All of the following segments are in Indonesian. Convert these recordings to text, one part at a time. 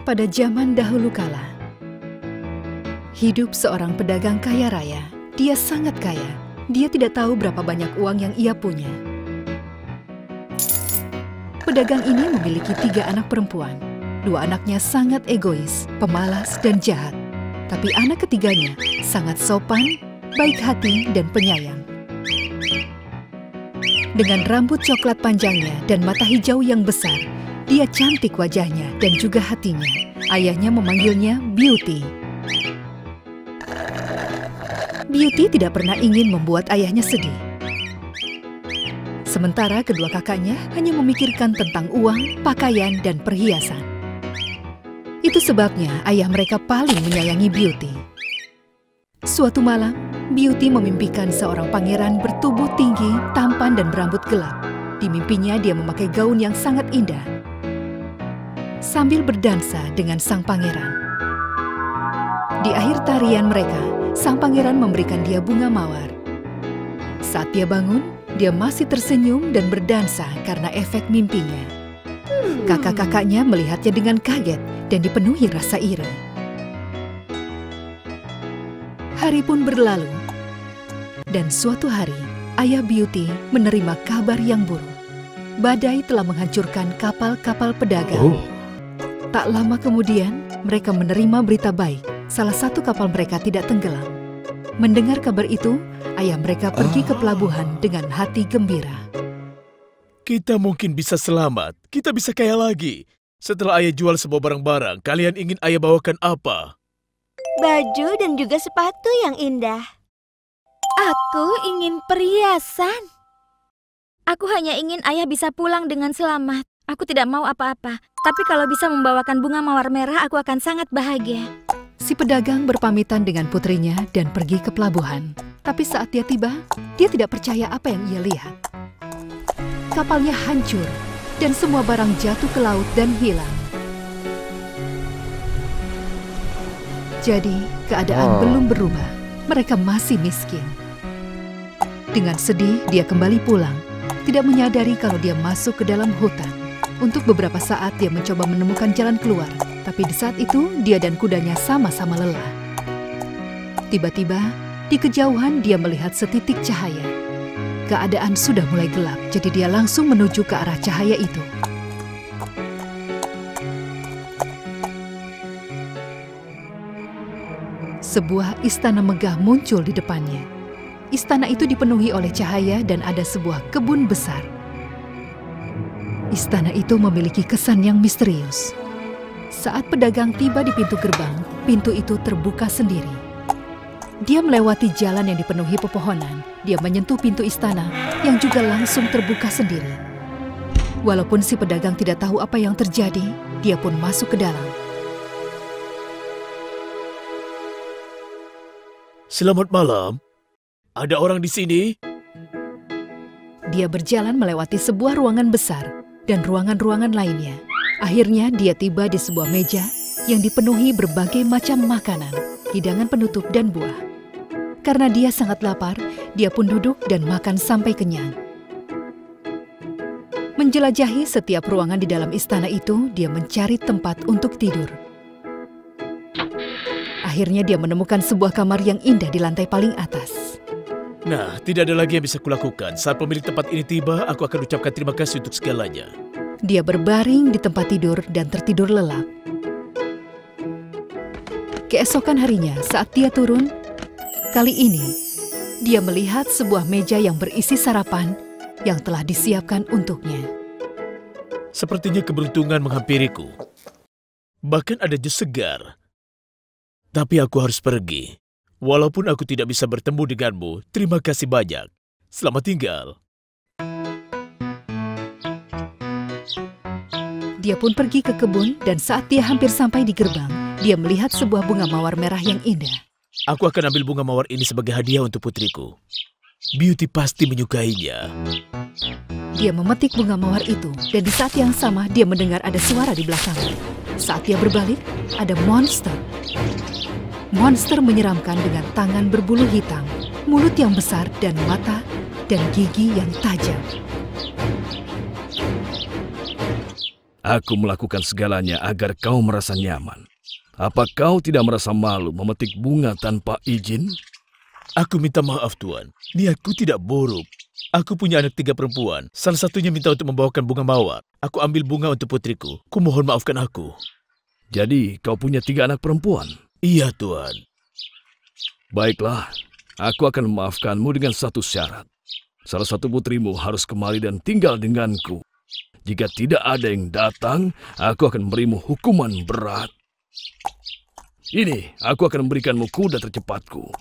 Pada zaman dahulu kala, hidup seorang pedagang kaya raya. Dia sangat kaya. Dia tidak tahu berapa banyak uang yang ia punya. Pedagang ini memiliki 3 anak perempuan. 2 anaknya sangat egois, pemalas, dan jahat. Tapi anak ketiganya sangat sopan, baik hati, dan penyayang. Dengan rambut coklat panjangnya dan mata hijau yang besar, dia cantik wajahnya dan juga hatinya. Ayahnya memanggilnya Beauty. Beauty tidak pernah ingin membuat ayahnya sedih. Sementara kedua kakaknya hanya memikirkan tentang uang, pakaian, dan perhiasan. Itu sebabnya ayah mereka paling menyayangi Beauty. Suatu malam, Beauty memimpikan seorang pangeran bertubuh tinggi, tampan, dan berambut gelap. Di mimpinya dia memakai gaun yang sangat indah, sambil berdansa dengan sang pangeran. Di akhir tarian mereka, sang pangeran memberikan dia bunga mawar. Saat dia bangun, dia masih tersenyum dan berdansa karena efek mimpinya. Kakak-kakaknya melihatnya dengan kaget dan dipenuhi rasa iri. Hari pun berlalu, dan suatu hari, ayah Beauty menerima kabar yang buruk. Badai telah menghancurkan kapal-kapal pedagang. Tak lama kemudian, mereka menerima berita baik. Salah satu kapal mereka tidak tenggelam. Mendengar kabar itu, ayah mereka pergi ke pelabuhan dengan hati gembira. Kita mungkin bisa selamat. Kita bisa kaya lagi. Setelah ayah jual semua barang-barang, kalian ingin ayah bawakan apa? Baju dan juga sepatu yang indah. Aku ingin perhiasan. Aku hanya ingin ayah bisa pulang dengan selamat. Aku tidak mau apa-apa. Tapi kalau bisa membawakan bunga mawar merah, aku akan sangat bahagia. Si pedagang berpamitan dengan putrinya dan pergi ke pelabuhan. Tapi saat dia tiba, dia tidak percaya apa yang ia lihat. Kapalnya hancur dan semua barang jatuh ke laut dan hilang. Jadi, keadaan belum berubah. Mereka masih miskin. Dengan sedih, dia kembali pulang. Tidak menyadari kalau dia masuk ke dalam hutan. Untuk beberapa saat, dia mencoba menemukan jalan keluar. Tapi di saat itu, dia dan kudanya sama-sama lelah. Tiba-tiba, di kejauhan dia melihat setitik cahaya. Keadaan sudah mulai gelap, jadi dia langsung menuju ke arah cahaya itu. Sebuah istana megah muncul di depannya. Istana itu dipenuhi oleh cahaya dan ada sebuah kebun besar. Istana itu memiliki kesan yang misterius. Saat pedagang tiba di pintu gerbang, pintu itu terbuka sendiri. Dia melewati jalan yang dipenuhi pepohonan. Dia menyentuh pintu istana yang juga langsung terbuka sendiri. Walaupun si pedagang tidak tahu apa yang terjadi, dia pun masuk ke dalam. Selamat malam. Ada orang di sini? Dia berjalan melewati sebuah ruangan besar dan ruangan-ruangan lainnya. Akhirnya dia tiba di sebuah meja yang dipenuhi berbagai macam makanan, hidangan penutup dan buah. Karena dia sangat lapar, dia pun duduk dan makan sampai kenyang. Menjelajahi setiap ruangan di dalam istana itu, dia mencari tempat untuk tidur. Akhirnya dia menemukan sebuah kamar yang indah di lantai paling atas. Nah, tidak ada lagi yang bisa kulakukan. Saat pemilik tempat ini tiba, aku akan ucapkan terima kasih untuk segalanya. Dia berbaring di tempat tidur dan tertidur lelap. Keesokan harinya, saat dia turun, kali ini dia melihat sebuah meja yang berisi sarapan yang telah disiapkan untuknya. Sepertinya keberuntungan menghampiriku. Bahkan ada jus segar. Tapi aku harus pergi. Walaupun aku tidak bisa bertemu denganmu, terima kasih banyak. Selamat tinggal. Dia pun pergi ke kebun dan saat dia hampir sampai di gerbang, dia melihat sebuah bunga mawar merah yang indah. Aku akan ambil bunga mawar ini sebagai hadiah untuk putriku. Beauty pasti menyukainya. Dia memetik bunga mawar itu dan di saat yang sama dia mendengar ada suara di belakangnya. Saat dia berbalik, ada monster. Monster menyeramkan dengan tangan berbulu hitam, mulut yang besar dan mata dan gigi yang tajam. Aku melakukan segalanya agar kau merasa nyaman. Apa kau tidak merasa malu memetik bunga tanpa izin? Aku minta maaf, Tuan. Niatku tidak buruk. Aku punya anak 3 perempuan. Salah satunya minta untuk membawakan bunga mawar. Aku ambil bunga untuk putriku. Kumohon maafkan aku. Jadi, kau punya 3 anak perempuan? Iya, Tuan. Baiklah, aku akan memaafkanmu dengan satu syarat. Salah satu putrimu harus kemari dan tinggal denganku. Jika tidak ada yang datang, aku akan memberimu hukuman berat. Ini, aku akan memberikanmu kuda tercepatku.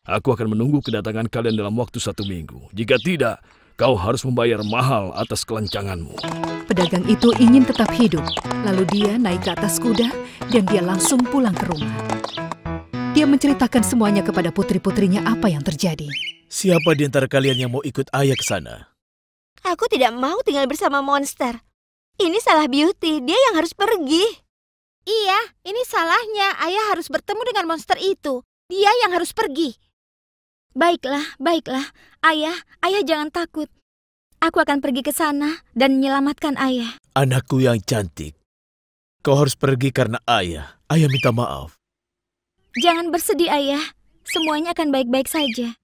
Aku akan menunggu kedatangan kalian dalam waktu 1 minggu. Jika tidak, kau harus membayar mahal atas kelancanganmu. Pedagang itu ingin tetap hidup, lalu dia naik ke atas kuda dan dia langsung pulang ke rumah. Dia menceritakan semuanya kepada putri-putrinya apa yang terjadi. Siapa di antara kalian yang mau ikut ayah ke sana? Aku tidak mau tinggal bersama monster. Ini salah Beauty, dia yang harus pergi. Iya, ini salahnya. Ayah harus bertemu dengan monster itu. Dia yang harus pergi. Baiklah, baiklah. Ayah jangan takut. Aku akan pergi ke sana dan menyelamatkan ayah. Anakku yang cantik. Kau harus pergi karena ayah. Ayah minta maaf. Jangan bersedih, ayah. Semuanya akan baik-baik saja.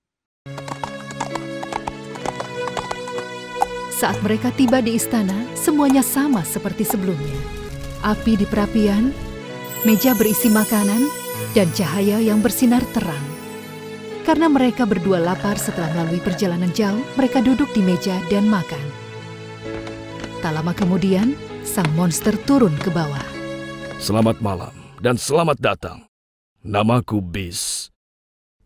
Saat mereka tiba di istana, semuanya sama seperti sebelumnya. Api di perapian, meja berisi makanan, dan cahaya yang bersinar terang. Karena mereka berdua lapar setelah melalui perjalanan jauh, mereka duduk di meja dan makan. Tak lama kemudian, sang monster turun ke bawah. Selamat malam dan selamat datang. Namaku Beast.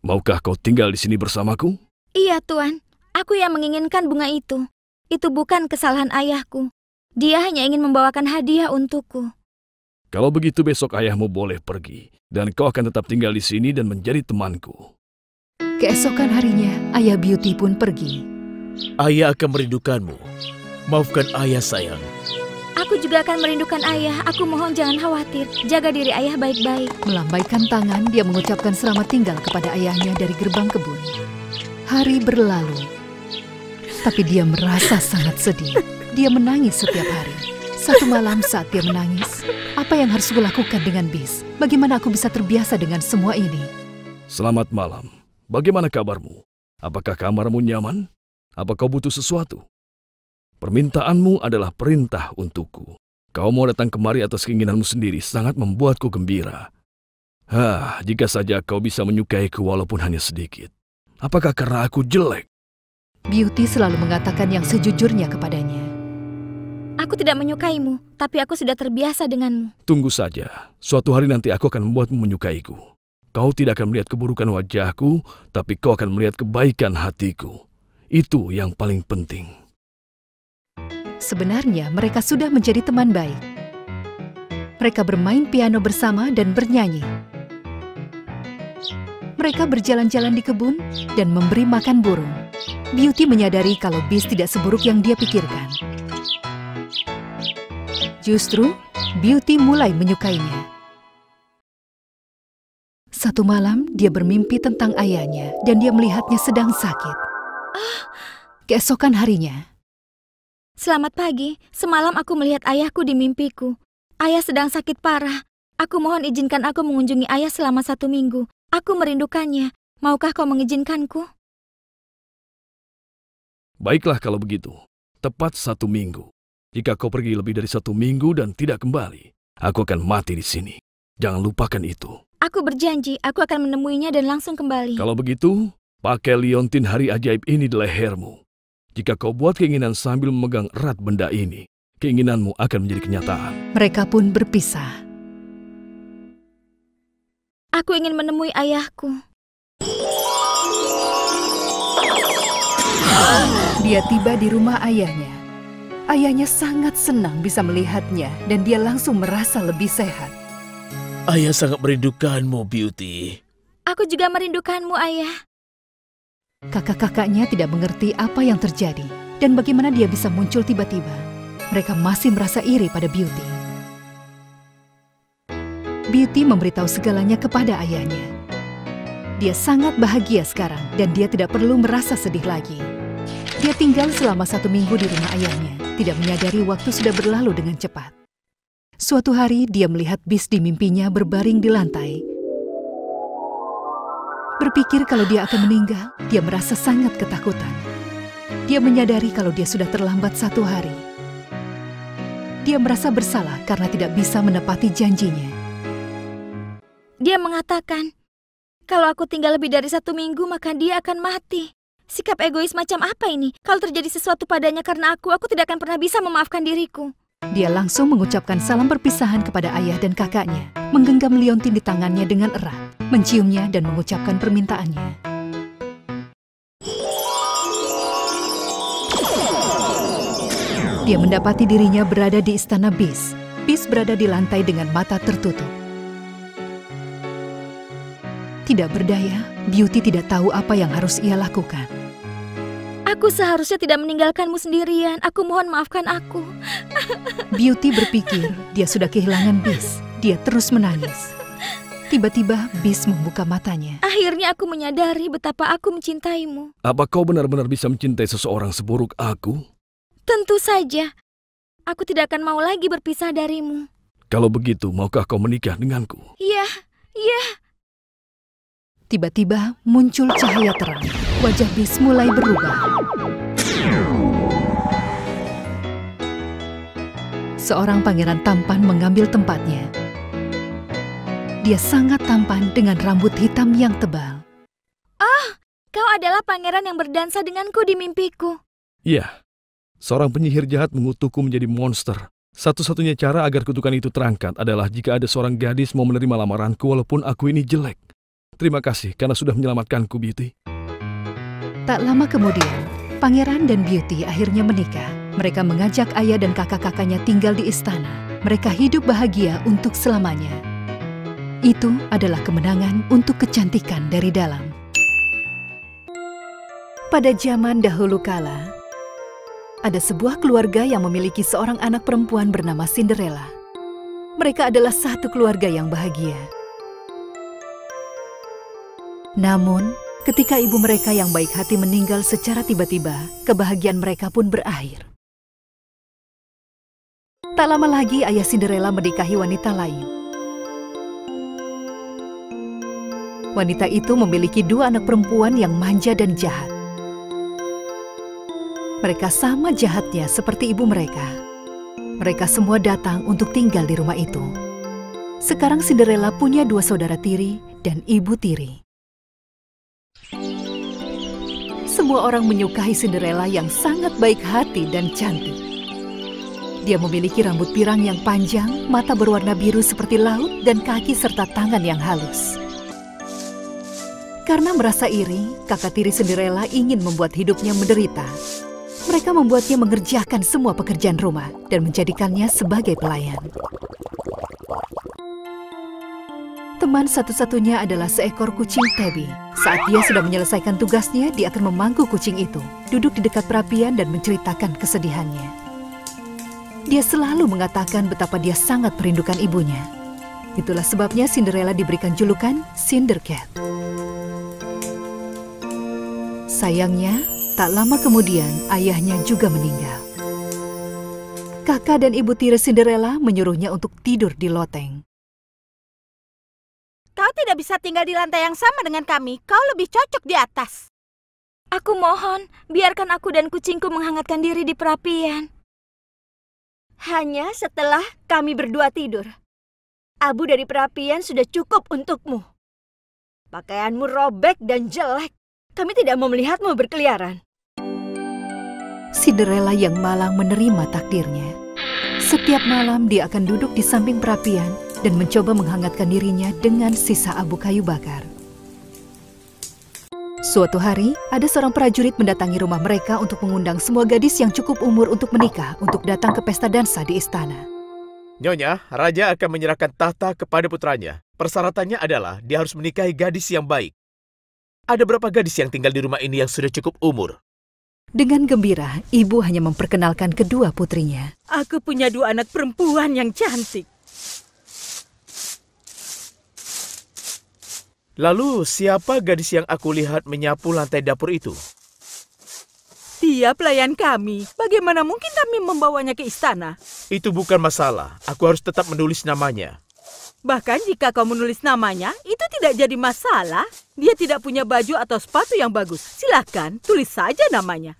Maukah kau tinggal di sini bersamaku? Iya, Tuan. Aku yang menginginkan bunga itu. Itu bukan kesalahan ayahku. Dia hanya ingin membawakan hadiah untukku. Kalau begitu besok ayahmu boleh pergi. Dan kau akan tetap tinggal di sini dan menjadi temanku. Keesokan harinya, ayah Beauty pun pergi. Ayah akan merindukanmu. Maafkan ayah, sayang. Aku juga akan merindukan ayah. Aku mohon jangan khawatir. Jaga diri ayah baik-baik. Melambaikan tangan, dia mengucapkan selamat tinggal kepada ayahnya dari gerbang kebun. Hari berlalu. Tapi dia merasa sangat sedih. Dia menangis setiap hari. Satu malam saat dia menangis, apa yang harus kulakukan dengan Beast? Bagaimana aku bisa terbiasa dengan semua ini? Selamat malam. Bagaimana kabarmu? Apakah kamarmu nyaman? Apa kau butuh sesuatu? Permintaanmu adalah perintah untukku. Kau mau datang kemari atas keinginanmu sendiri sangat membuatku gembira. Jika saja kau bisa menyukaiku walaupun hanya sedikit. Apakah karena aku jelek? Beauty selalu mengatakan yang sejujurnya kepadanya. Aku tidak menyukaimu, tapi aku sudah terbiasa denganmu. Tunggu saja, suatu hari nanti aku akan membuatmu menyukaiku. Kau tidak akan melihat keburukan wajahku, tapi kau akan melihat kebaikan hatiku. Itu yang paling penting. Sebenarnya mereka sudah menjadi teman baik. Mereka bermain piano bersama dan bernyanyi. Mereka berjalan-jalan di kebun dan memberi makan burung. Beauty menyadari kalau Beast tidak seburuk yang dia pikirkan. Justru, Beauty mulai menyukainya. Satu malam, dia bermimpi tentang ayahnya dan dia melihatnya sedang sakit. Keesokan harinya. Selamat pagi. Semalam aku melihat ayahku di mimpiku. Ayah sedang sakit parah. Aku mohon izinkan aku mengunjungi ayah selama 1 minggu. Aku merindukannya. Maukah kau mengizinkanku? Baiklah kalau begitu. Tepat 1 minggu. Jika kau pergi lebih dari 1 minggu dan tidak kembali, aku akan mati di sini. Jangan lupakan itu. Aku berjanji, aku akan menemuinya dan langsung kembali. Kalau begitu, pakai liontin hari ajaib ini di lehermu. Jika kau buat keinginan sambil memegang erat benda ini, keinginanmu akan menjadi kenyataan. Mereka pun berpisah. Aku ingin menemui ayahku. Dia tiba di rumah ayahnya. Ayahnya sangat senang bisa melihatnya dan dia langsung merasa lebih sehat. Ayah sangat merindukanmu, Beauty. Aku juga merindukanmu, ayah. Kakak-kakaknya tidak mengerti apa yang terjadi dan bagaimana dia bisa muncul tiba-tiba. Mereka masih merasa iri pada Beauty. Beauty memberitahu segalanya kepada ayahnya. Dia sangat bahagia sekarang dan dia tidak perlu merasa sedih lagi. Dia tinggal selama 1 minggu di rumah ayahnya. tidak menyadari waktu sudah berlalu dengan cepat. Suatu hari dia melihat bis di mimpinya berbaring di lantai. Berpikir kalau dia akan meninggal, dia merasa sangat ketakutan. Dia menyadari kalau dia sudah terlambat 1 hari. Dia merasa bersalah karena tidak bisa menepati janjinya. Dia mengatakan, kalau aku tinggal lebih dari 1 minggu, maka dia akan mati. Sikap egois macam apa ini? Kalau terjadi sesuatu padanya karena aku tidak akan pernah bisa memaafkan diriku. Dia langsung mengucapkan salam perpisahan kepada ayah dan kakaknya, menggenggam liontin di tangannya dengan erat, menciumnya dan mengucapkan permintaannya. Dia mendapati dirinya berada di istana bis. Bis berada di lantai dengan mata tertutup. Tidak berdaya, Beauty tidak tahu apa yang harus ia lakukan. Aku seharusnya tidak meninggalkanmu sendirian. Aku mohon maafkan aku. Beauty berpikir dia sudah kehilangan bis. Dia terus menangis. Tiba-tiba bis membuka matanya. Akhirnya aku menyadari betapa aku mencintaimu. Apa kau benar-benar bisa mencintai seseorang seburuk aku? Tentu saja. Aku tidak akan mau lagi berpisah darimu. Kalau begitu, maukah kau menikah denganku? Iya, iya. Tiba-tiba muncul cahaya terang. Wajah bis mulai berubah. Seorang pangeran tampan mengambil tempatnya. Dia sangat tampan dengan rambut hitam yang tebal. Oh, kau adalah pangeran yang berdansa denganku di mimpiku. Iya. Seorang penyihir jahat mengutukku menjadi monster. Satu-satunya cara agar kutukan itu terangkat adalah jika ada seorang gadis mau menerima lamaranku walaupun aku ini jelek. Terima kasih karena sudah menyelamatkanku, Beauty. Tak lama kemudian, Pangeran dan Beauty akhirnya menikah. Mereka mengajak ayah dan kakak-kakaknya tinggal di istana. Mereka hidup bahagia untuk selamanya. Itu adalah kemenangan untuk kecantikan dari dalam. Pada zaman dahulu kala, ada sebuah keluarga yang memiliki seorang anak perempuan bernama Cinderella. Mereka adalah satu keluarga yang bahagia. Namun, ketika ibu mereka yang baik hati meninggal secara tiba-tiba, kebahagiaan mereka pun berakhir. Tak lama lagi ayah Cinderella menikahi wanita lain. Wanita itu memiliki 2 anak perempuan yang manja dan jahat. Mereka sama jahatnya seperti ibu mereka. Mereka semua datang untuk tinggal di rumah itu. Sekarang Cinderella punya 2 saudara tiri dan ibu tiri. Semua orang menyukai Cinderella yang sangat baik hati dan cantik. Dia memiliki rambut pirang yang panjang, mata berwarna biru seperti laut, dan kaki serta tangan yang halus. Karena merasa iri, kakak tiri Cinderella ingin membuat hidupnya menderita. Mereka membuatnya mengerjakan semua pekerjaan rumah dan menjadikannya sebagai pelayan. Teman satu-satunya adalah seekor kucing Tabby. Saat dia sudah menyelesaikan tugasnya, dia akan memangku kucing itu, duduk di dekat perapian dan menceritakan kesedihannya. Dia selalu mengatakan betapa dia sangat merindukan ibunya. Itulah sebabnya Cinderella diberikan julukan Cindercat. Sayangnya, tak lama kemudian ayahnya juga meninggal. Kakak dan ibu tiri Cinderella menyuruhnya untuk tidur di loteng. Kau tidak bisa tinggal di lantai yang sama dengan kami. Kau lebih cocok di atas. Aku mohon, biarkan aku dan kucingku menghangatkan diri di perapian. Hanya setelah kami berdua tidur. Abu dari perapian sudah cukup untukmu. Pakaianmu robek dan jelek. Kami tidak mau melihatmu berkeliaran. Cinderella yang malang menerima takdirnya. Setiap malam dia akan duduk di samping perapian dan mencoba menghangatkan dirinya dengan sisa abu kayu bakar. Suatu hari, ada seorang prajurit mendatangi rumah mereka untuk mengundang semua gadis yang cukup umur untuk menikah untuk datang ke pesta dansa di istana. Nyonya, raja akan menyerahkan tahta kepada putranya. Persyaratannya adalah dia harus menikahi gadis yang baik. Ada berapa gadis yang tinggal di rumah ini yang sudah cukup umur? Dengan gembira, ibu hanya memperkenalkan kedua putrinya. Aku punya 2 anak perempuan yang cantik. Lalu, siapa gadis yang aku lihat menyapu lantai dapur itu? Dia pelayan kami. Bagaimana mungkin kami membawanya ke istana? Itu bukan masalah. Aku harus tetap menulis namanya. Bahkan jika kau menulis namanya, itu tidak jadi masalah. Dia tidak punya baju atau sepatu yang bagus. Silakan, tulis saja namanya.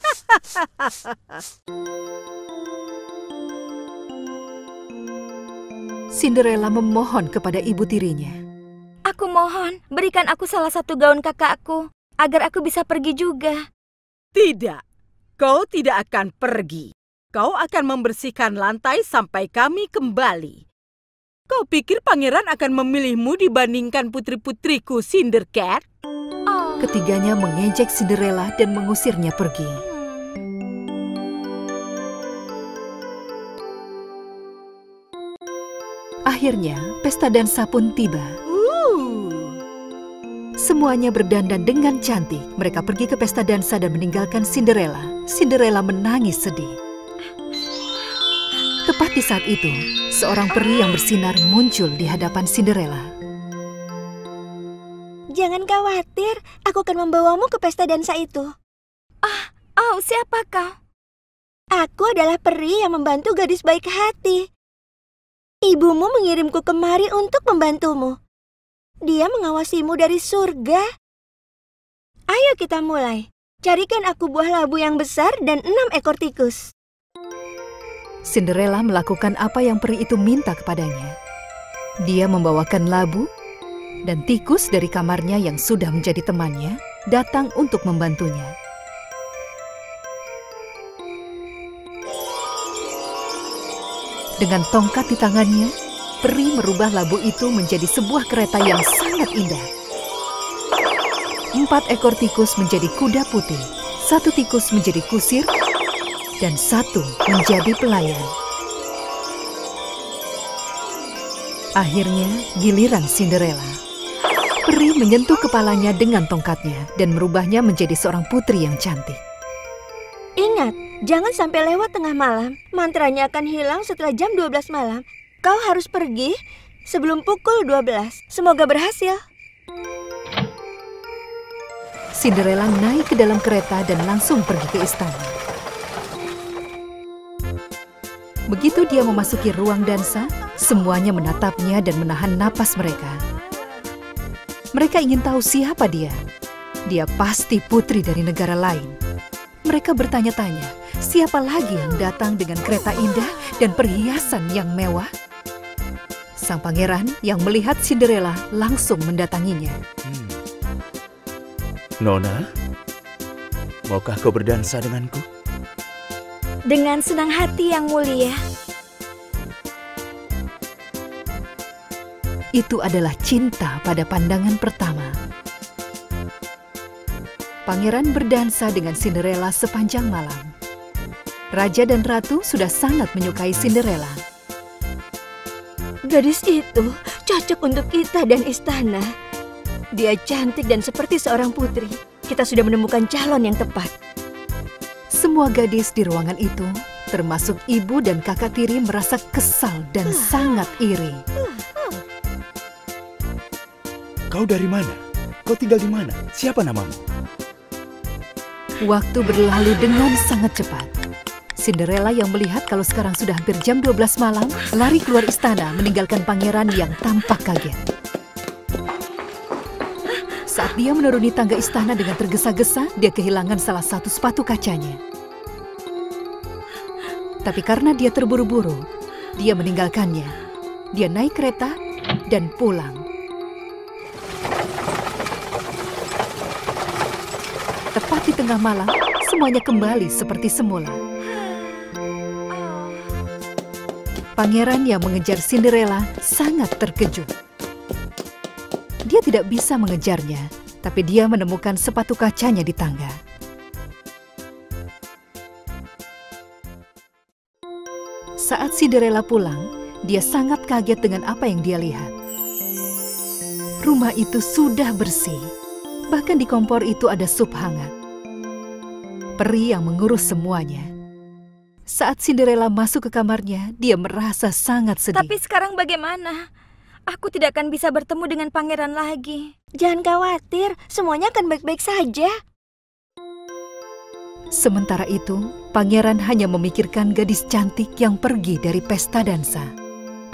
Cinderella memohon kepada ibu tirinya. Aku mohon, berikan aku salah satu gaun kakakku, agar aku bisa pergi juga. Tidak, kau tidak akan pergi. Kau akan membersihkan lantai sampai kami kembali. Kau pikir pangeran akan memilihmu dibandingkan putri-putriku, Cindercat? Oh. Ketiganya mengejek Cinderella dan mengusirnya pergi. Akhirnya, pesta dansa pun tiba. Semuanya berdandan dengan cantik. Mereka pergi ke pesta dansa dan meninggalkan Cinderella. Cinderella menangis sedih. Tepat di saat itu, seorang peri yang bersinar muncul di hadapan Cinderella. Jangan khawatir, aku akan membawamu ke pesta dansa itu. Oh, siapa kau? Aku adalah peri yang membantu gadis baik hati. Ibumu mengirimku kemari untuk membantumu. Dia mengawasimu dari surga. Ayo kita mulai. Carikan aku buah labu yang besar dan 6 ekor tikus. Cinderella melakukan apa yang peri itu minta kepadanya. Dia membawakan labu, dan tikus dari kamarnya yang sudah menjadi temannya datang untuk membantunya. Dengan tongkat di tangannya, peri merubah labu itu menjadi sebuah kereta yang sangat indah. 4 ekor tikus menjadi kuda putih, 1 tikus menjadi kusir, dan 1 menjadi pelayan. Akhirnya, giliran Cinderella. Peri menyentuh kepalanya dengan tongkatnya dan merubahnya menjadi seorang putri yang cantik. Ingat, jangan sampai lewat tengah malam. Mantranya akan hilang setelah jam 12 malam. Kau harus pergi sebelum pukul 12. Semoga berhasil. Cinderella naik ke dalam kereta dan langsung pergi ke istana. Begitu dia memasuki ruang dansa, semuanya menatapnya dan menahan napas mereka. Mereka ingin tahu siapa dia. Dia pasti putri dari negara lain. Mereka bertanya-tanya, siapa lagi yang datang dengan kereta indah dan perhiasan yang mewah? Sang pangeran yang melihat Cinderella langsung mendatanginya. Nona, maukah kau berdansa denganku? Dengan senang hati yang mulia. Itu adalah cinta pada pandangan pertama. Pangeran berdansa dengan Cinderella sepanjang malam. Raja dan ratu sudah sangat menyukai Cinderella. Gadis itu cocok untuk kita dan istana. Dia cantik dan seperti seorang putri. Kita sudah menemukan calon yang tepat. Semua gadis di ruangan itu, termasuk ibu dan kakak tiri, merasa kesal dan sangat iri. Kau dari mana? Kau tinggal di mana? Siapa namamu? Waktu berlalu dengan sangat cepat. Cinderella yang melihat kalau sekarang sudah hampir jam 12 malam, lari keluar istana meninggalkan pangeran yang tampak kaget. Saat dia menuruni tangga istana dengan tergesa-gesa, dia kehilangan salah satu sepatu kacanya. Tapi karena dia terburu-buru, dia meninggalkannya. Dia naik kereta dan pulang. Tepat di tengah malam, semuanya kembali seperti semula. Pangeran yang mengejar Cinderella sangat terkejut. Dia tidak bisa mengejarnya, tapi dia menemukan sepatu kacanya di tangga. Saat Cinderella pulang, dia sangat kaget dengan apa yang dia lihat. Rumah itu sudah bersih. Bahkan di kompor itu ada sup hangat. Peri yang mengurus semuanya. Saat Cinderella masuk ke kamarnya, dia merasa sangat sedih. Tapi sekarang bagaimana? Aku tidak akan bisa bertemu dengan pangeran lagi. Jangan khawatir, semuanya akan baik-baik saja. Sementara itu, pangeran hanya memikirkan gadis cantik yang pergi dari pesta dansa.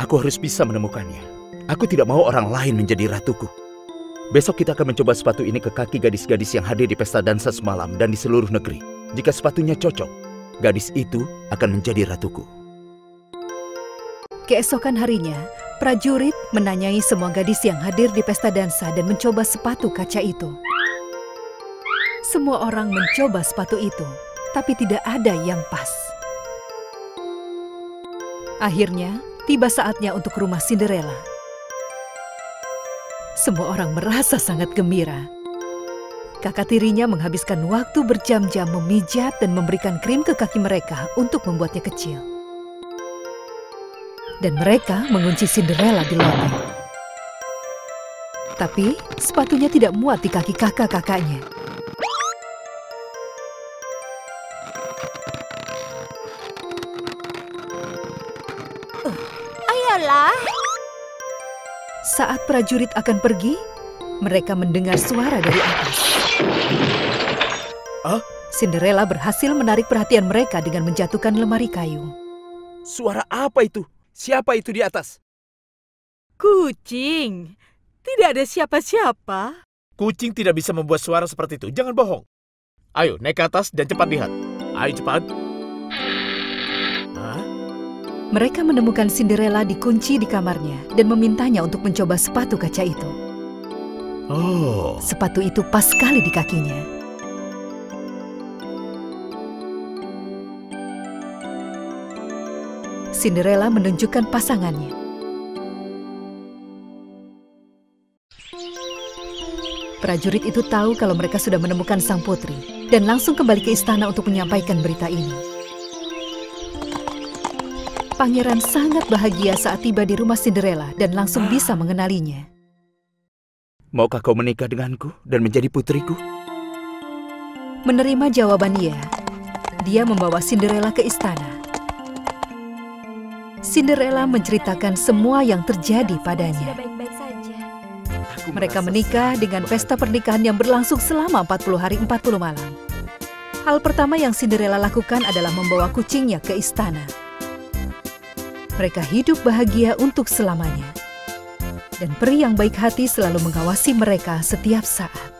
Aku harus bisa menemukannya. Aku tidak mau orang lain menjadi ratuku. Besok kita akan mencoba sepatu ini ke kaki gadis-gadis yang hadir di pesta dansa semalam dan di seluruh negeri. Jika sepatunya cocok, gadis itu akan menjadi ratuku. Keesokan harinya, prajurit menanyai semua gadis yang hadir di pesta dansa dan mencoba sepatu kaca itu. Semua orang mencoba sepatu itu, tapi tidak ada yang pas. Akhirnya, tiba saatnya untuk rumah Cinderella. Semua orang merasa sangat gembira. Kakak tirinya menghabiskan waktu berjam-jam memijat dan memberikan krim ke kaki mereka untuk membuatnya kecil. Dan mereka mengunci Cinderella di lobi. Tapi sepatunya tidak muat di kaki kakak-kakaknya. Ayolah. Saat prajurit akan pergi, mereka mendengar suara dari atas. Cinderella berhasil menarik perhatian mereka dengan menjatuhkan lemari kayu. Suara apa itu? Siapa itu di atas? Kucing. Tidak ada siapa-siapa. Kucing tidak bisa membuat suara seperti itu. Jangan bohong. Ayo, naik ke atas dan cepat lihat. Ayo cepat. Mereka menemukan Cinderella dikunci di kamarnya dan memintanya untuk mencoba sepatu kaca itu. Oh. Sepatu itu pas sekali di kakinya. Cinderella menunjukkan pasangannya. Prajurit itu tahu kalau mereka sudah menemukan sang putri dan langsung kembali ke istana untuk menyampaikan berita ini. Pangeran sangat bahagia saat tiba di rumah Cinderella dan langsung bisa mengenalinya. Maukah kau menikah denganku dan menjadi putriku? Menerima jawaban iya, dia membawa Cinderella ke istana. Cinderella menceritakan semua yang terjadi padanya. Baik-baik saja. Mereka menikah dengan pesta pernikahan yang berlangsung selama 40 hari 40 malam. Hal pertama yang Cinderella lakukan adalah membawa kucingnya ke istana. Mereka hidup bahagia untuk selamanya. Dan peri yang baik hati selalu mengawasi mereka setiap saat.